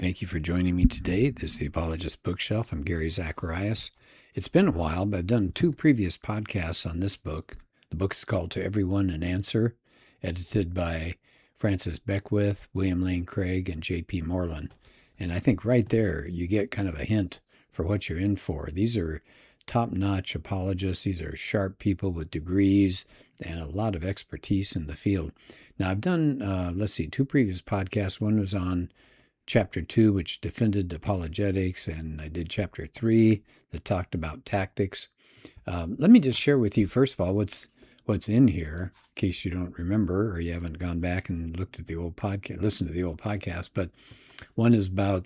Thank you for joining me today. This is the Apologist Bookshelf. I'm Gary Zacharias. It's been a while, but I've done 2 previous podcasts on this book. The book is called To Everyone an Answer, edited by Francis Beckwith, William Lane Craig, and J.P. Moreland. And I think right there you get kind of a hint for what you're in for. These are top-notch apologists. These are sharp people with degrees and a lot of expertise in the field. Now, I've done, 2 previous podcasts. One was on Chapter 2, which defended apologetics, and I did Chapter 3 that talked about tactics. Let me just share with you, first of all, what's in here, in case you don't remember or you haven't gone back and looked at the old podcast, listened to the old podcast. But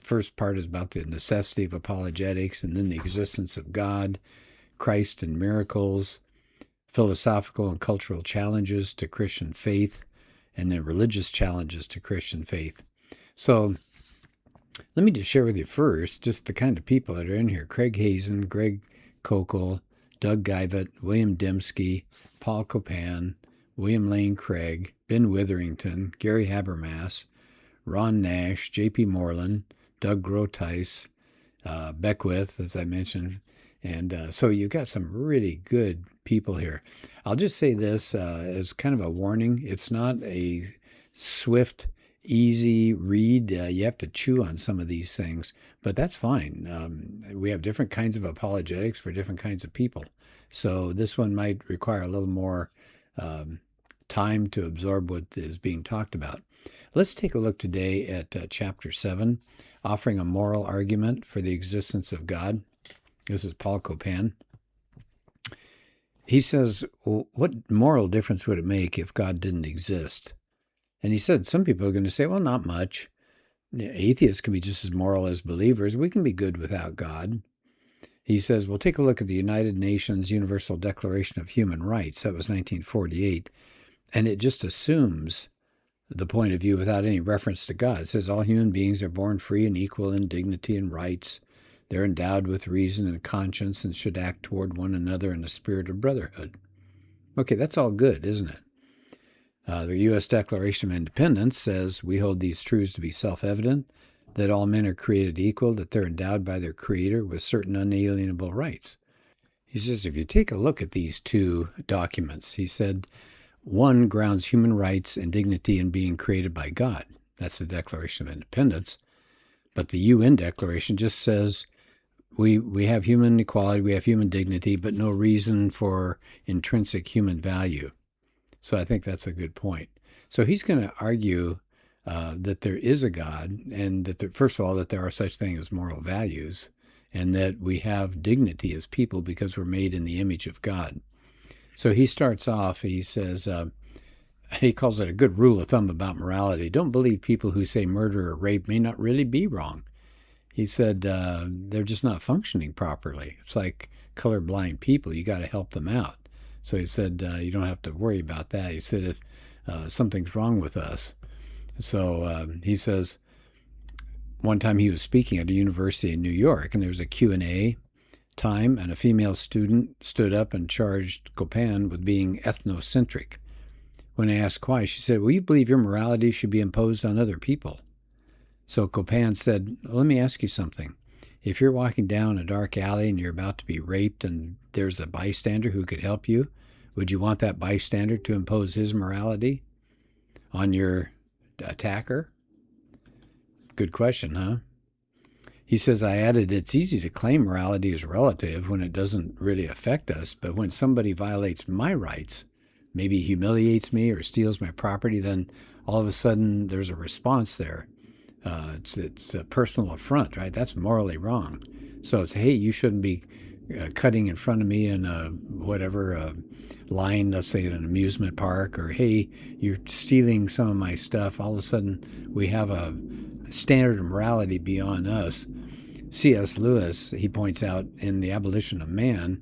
first part is about the necessity of apologetics, and then the existence of God, Christ and miracles, philosophical and cultural challenges to Christian faith, and then religious challenges to Christian faith. So let me just share with you first just the kind of people that are in here. Craig Hazen, Greg Kokel, Doug Guyvet, William Dembski, Paul Copan, William Lane Craig, Ben Witherington, Gary Habermas, Ron Nash, J.P. Moreland, Doug Groteis, Beckwith, as I mentioned. And so you've got some really good people here. I'll just say this as kind of a warning. It's not a swift, easy read. You have to chew on some of these things, but that's fine. We have different kinds of apologetics for different kinds of people. So this one might require a little more time to absorb what is being talked about. Let's take a look today at Chapter 7, offering a moral argument for the existence of God. This is Paul Copan. He says, well, what moral difference would it make if God didn't exist? And he said, some people are going to say, well, not much. Atheists can be just as moral as believers. We can be good without God. He says, well, take a look at the United Nations Universal Declaration of Human Rights. That was 1948. And it just assumes the point of view without any reference to God. It says all human beings are born free and equal in dignity and rights. They're endowed with reason and conscience and should act toward one another in a spirit of brotherhood. Okay, that's all good, isn't it? The U.S. Declaration of Independence says we hold these truths to be self-evident, that all men are created equal, that they're endowed by their Creator with certain unalienable rights. He says if you take a look at these 2 documents, he said, one grounds human rights and dignity in being created by God. That's the Declaration of Independence. But the UN Declaration just says we have human equality, we have human dignity, but no reason for intrinsic human value. So I think that's a good point. So he's going to argue that there is a God, and that first of all, that there are such things as moral values, and that we have dignity as people because we're made in the image of God. So he starts off, he says, he calls it a good rule of thumb about morality. Don't believe people who say murder or rape may not really be wrong. He said they're just not functioning properly. It's like colorblind people. You got to help them out. So he said, you don't have to worry about that. He said, if something's wrong with us. So he says, one time he was speaking at a university in New York, and there was a Q&A time, and a female student stood up and charged Copan with being ethnocentric. When I asked why, she said, well, you believe your morality should be imposed on other people. So Copan said, well, let me ask you something. If you're walking down a dark alley and you're about to be raped and there's a bystander who could help you, would you want that bystander to impose his morality on your attacker? Good question, huh? He says, I added, it's easy to claim morality is relative when it doesn't really affect us, but when somebody violates my rights, maybe humiliates me or steals my property, then all of a sudden there's a response there. It's a personal affront, right? That's morally wrong. So it's, hey, you shouldn't be cutting in front of me in a line, let's say at an amusement park, or hey, you're stealing some of my stuff. All of a sudden we have a standard of morality beyond us. C.S. Lewis, he points out in The Abolition of Man,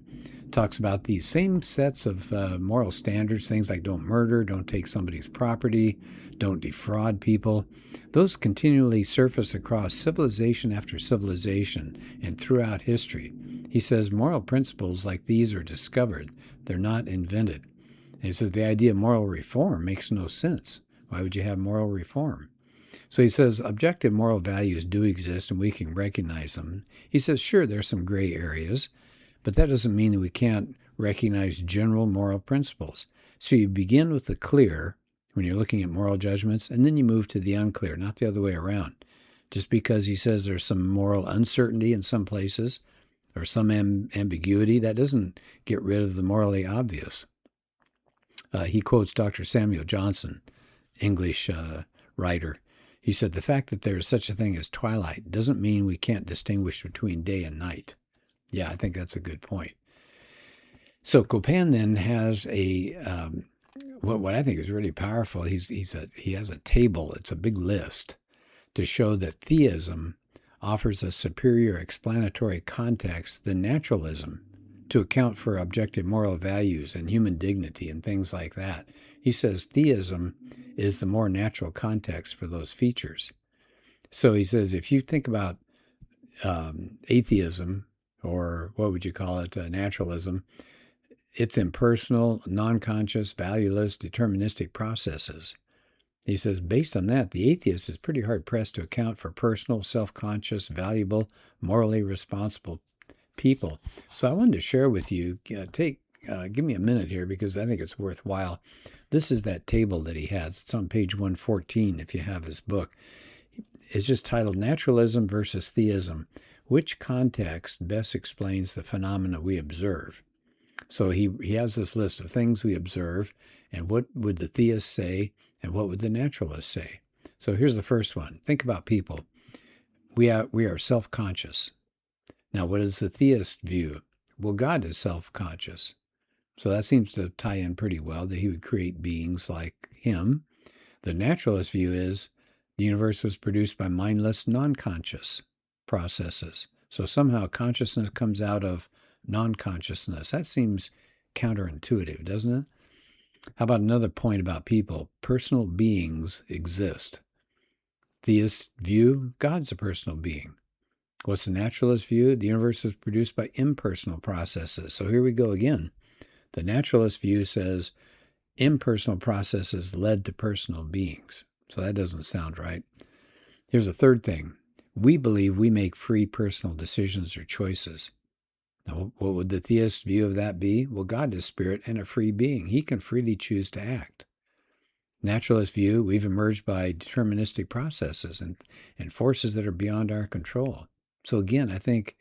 talks about these same sets of moral standards, things like don't murder, don't take somebody's property, don't defraud people. Those continually surface across civilization after civilization and throughout history. He says moral principles like these are discovered. They're not invented. And he says the idea of moral reform makes no sense. Why would you have moral reform? So he says objective moral values do exist and we can recognize them. He says, sure, there's some gray areas, but that doesn't mean that we can't recognize general moral principles. So you begin with the clear when you're looking at moral judgments, and then you move to the unclear, not the other way around. Just because he says there's some moral uncertainty in some places or some ambiguity, that doesn't get rid of the morally obvious. He quotes Dr. Samuel Johnson, English writer. He said, the fact that there is such a thing as twilight doesn't mean we can't distinguish between day and night. Yeah, I think that's a good point. So Copan then has what I think is really powerful. He has a table. It's a big list to show that theism offers a superior explanatory context than naturalism to account for objective moral values and human dignity and things like that. He says theism is the more natural context for those features. So he says if you think about atheism, or what would you call it, naturalism, it's impersonal, non-conscious, valueless, deterministic processes. He says, based on that, the atheist is pretty hard-pressed to account for personal, self-conscious, valuable, morally responsible people. So I wanted to share with you, give me a minute here because I think it's worthwhile. This is that table that he has. It's on page 114 if you have his book. It's just titled Naturalism versus Theism. Which context best explains the phenomena we observe? So he has this list of things we observe, and what would the theist say, and what would the naturalist say? So here's the first one. Think about people. We are self-conscious. Now, what is the theist view? Well, God is self-conscious. So that seems to tie in pretty well, that he would create beings like him. The naturalist view is the universe was produced by mindless, non-conscious processes. So somehow consciousness comes out of non-consciousness. That seems counterintuitive, doesn't it? How about another point about people? Personal beings exist. Theist view, God's a personal being. What's the naturalist view? The universe was produced by impersonal processes. So here we go again. The naturalist view says impersonal processes led to personal beings. So that doesn't sound right. Here's a third thing. We believe we make free personal decisions or choices. Now, what would the theist view of that be? Well, God is spirit and a free being. He can freely choose to act. Naturalist view, we've emerged by deterministic processes and forces that are beyond our control. So again, I think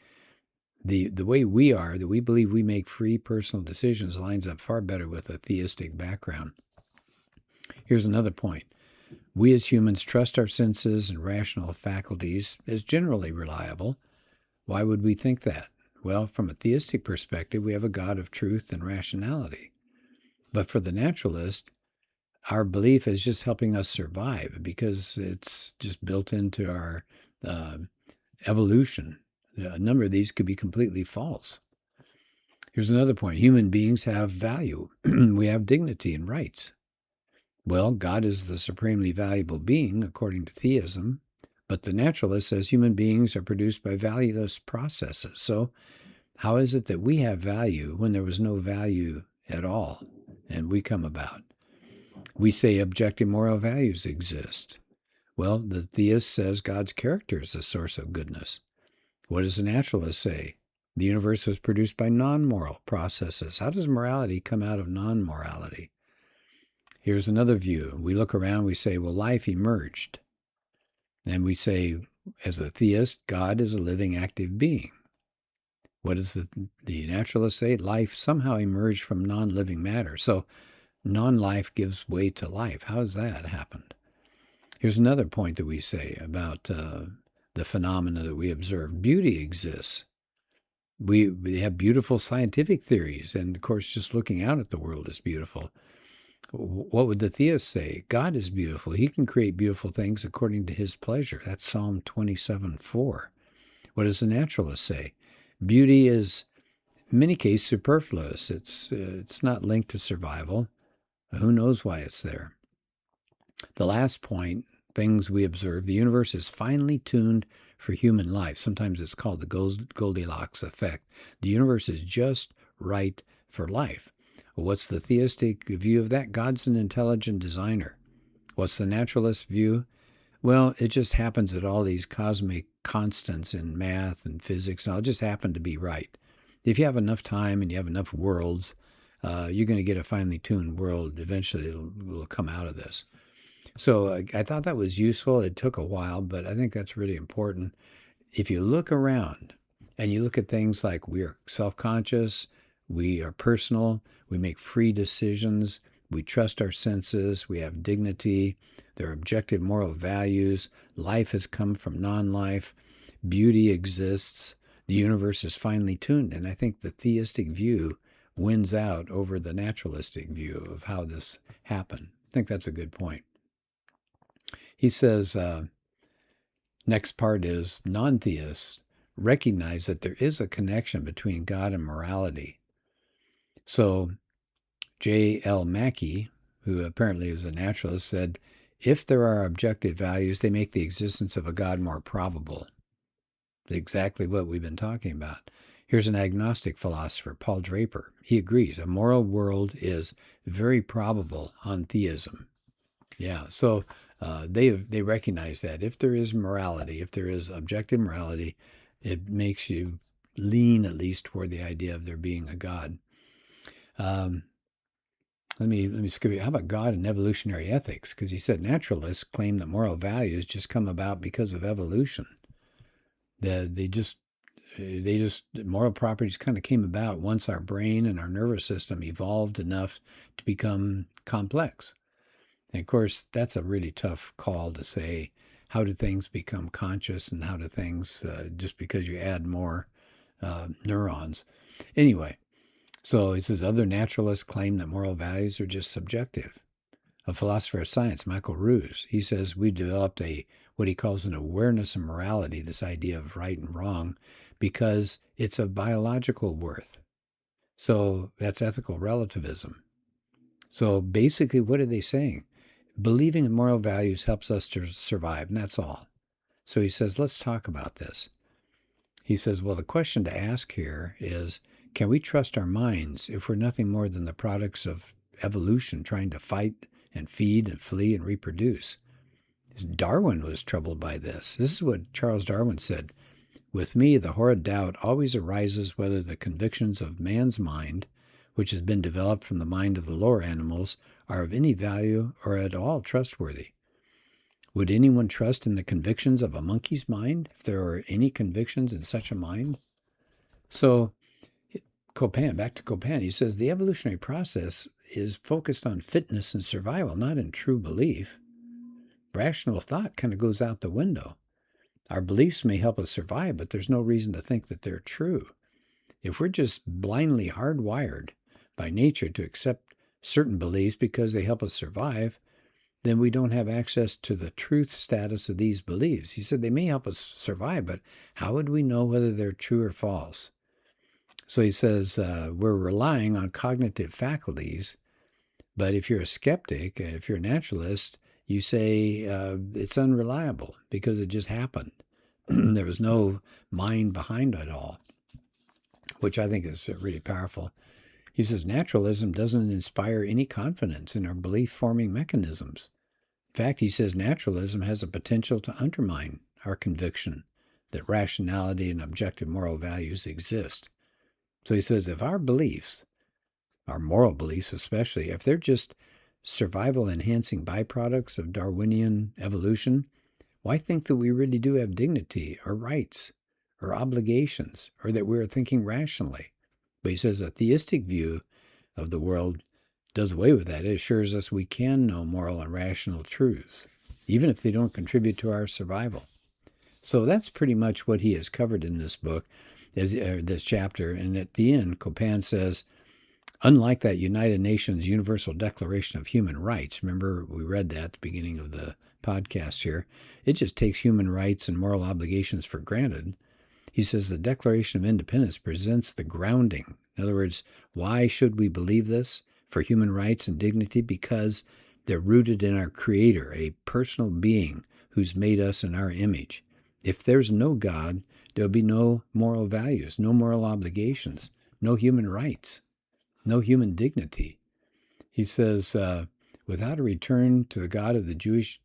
the way we are, that we believe we make free personal decisions, lines up far better with a theistic background. Here's another point. We as humans trust our senses and rational faculties as generally reliable. Why would we think that? Well, from a theistic perspective, we have a God of truth and rationality. But for the naturalist, our belief is just helping us survive because it's just built into our evolution. A number of these could be completely false. Here's another point. Human beings have value. We have dignity and rights. Well, God is the supremely valuable being, according to theism, but the naturalist says human beings are produced by valueless processes. So how is it that we have value when there was no value at all and we come about? We say objective moral values exist. Well, the theist says God's character is the source of goodness. What does the naturalist say? The universe was produced by non-moral processes. How does morality come out of non-morality? Here's another view. We look around, we say, well, life emerged. And we say, as a theist, God is a living, active being. What does the naturalist say? Life somehow emerged from non-living matter. So non-life gives way to life. How has that happened? Here's another point that we say about the phenomena that we observe. Beauty exists. We have beautiful scientific theories, and of course, just looking out at the world is beautiful. What would the theist say? God is beautiful. He can create beautiful things according to his pleasure. That's Psalm 27:4. What does the naturalist say? Beauty is, in many cases, superfluous. It's not linked to survival. Who knows why it's there? The last point, things we observe, the universe is finely tuned for human life. Sometimes it's called the Goldilocks effect. The universe is just right for life. What's the theistic view of that? God's an intelligent designer. What's the naturalist view? Well, it just happens that all these cosmic constants in math and physics all just happen to be right. If you have enough time and you have enough worlds, you're going to get a finely tuned world. Eventually, it'll come out of this. So I thought that was useful. It took a while, but I think that's really important. If you look around and you look at things like we are self-conscious, we are personal, we make free decisions, we trust our senses, we have dignity, there are objective moral values, life has come from non-life, beauty exists, the universe is finely tuned. And I think the theistic view wins out over the naturalistic view of how this happened. I think that's a good point. He says, next part is non-theists recognize that there is a connection between God and morality. So J.L. Mackie, who apparently is a naturalist, said, if there are objective values, they make the existence of a God more probable. Exactly what we've been talking about. Here's an agnostic philosopher, Paul Draper. He agrees a moral world is very probable on theism. Yeah, so they recognize that if there is morality, if there is objective morality, it makes you lean at least toward the idea of there being a God. Let me skip you. How about God and evolutionary ethics? Because he said naturalists claim that moral values just come about because of evolution. Moral properties kind of came about once our brain and our nervous system evolved enough to become complex. And of course, that's a really tough call to say, how do things become conscious and how do things, just because you add more neurons. Anyway, so he says other naturalists claim that moral values are just subjective. A philosopher of science, Michael Ruse, he says we've developed what he calls an awareness of morality, this idea of right and wrong, because it's of biological worth. So that's ethical relativism. So basically, what are they saying? Believing in moral values helps us to survive, and that's all. So he says, let's talk about this. He says, well, the question to ask here is, can we trust our minds if we're nothing more than the products of evolution trying to fight and feed and flee and reproduce? Darwin was troubled by this. This is what Charles Darwin said. With me, the horrid doubt always arises whether the convictions of man's mind, which has been developed from the mind of the lower animals, are of any value or at all trustworthy. Would anyone trust in the convictions of a monkey's mind if there are any convictions in such a mind? So back to Copan, he says the evolutionary process is focused on fitness and survival, not in true belief. Rational thought kind of goes out the window. Our beliefs may help us survive, but there's no reason to think that they're true. If we're just blindly hardwired by nature to accept certain beliefs because they help us survive, then we don't have access to the truth status of these beliefs. He said they may help us survive, but how would we know whether they're true or false? So he says we're relying on cognitive faculties, but if you're a skeptic, if you're a naturalist, you say it's unreliable because it just happened. There was no mind behind it all, which I think is really powerful. He says naturalism doesn't inspire any confidence in our belief-forming mechanisms. In fact, he says naturalism has a potential to undermine our conviction that rationality and objective moral values exist. So he says if our beliefs, our moral beliefs especially, if they're just survival-enhancing byproducts of Darwinian evolution, why think that we really do have dignity or rights or obligations or that we're thinking rationally? But he says a theistic view of the world does away with that. It assures us we can know moral and rational truths, even if they don't contribute to our survival. So that's pretty much what he has covered in this book, this chapter. And at the end, Copan says, unlike that United Nations Universal Declaration of Human Rights, remember we read that at the beginning of the podcast here, it just takes human rights and moral obligations for granted. He says the Declaration of Independence presents the grounding. In other words, why should we believe this for human rights and dignity? Because they're rooted in our Creator, a personal being who's made us in our image. If there's no God, there'll be no moral values, no moral obligations, no human rights, no human dignity. He says, without a return to the God of the Jewish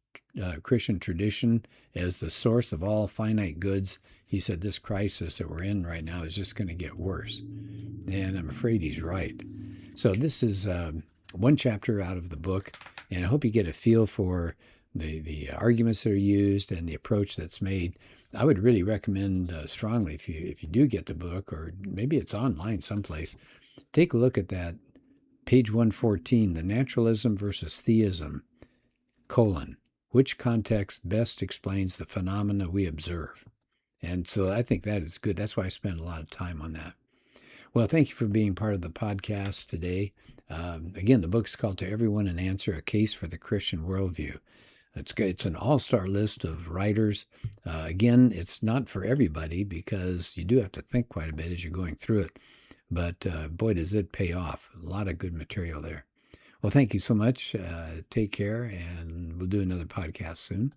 Christian tradition as the source of all finite goods, he said this crisis that we're in right now is just going to get worse. And I'm afraid he's right. So this is one chapter out of the book, and I hope you get a feel for the arguments that are used and the approach that's made. I would really recommend strongly, if you do get the book, or maybe it's online someplace, take a look at that page 114, the naturalism versus theism, which context best explains the phenomena we observe. And so I think that is good. That's why I spent a lot of time on that. Well, thank you for being part of the podcast today. Again, the book's called To Everyone an Answer, A Case for the Christian Worldview. It's an all-star list of writers. Again, it's not for everybody because you do have to think quite a bit as you're going through it. But boy, does it pay off. A lot of good material there. Well, thank you so much. Take care, and we'll do another podcast soon.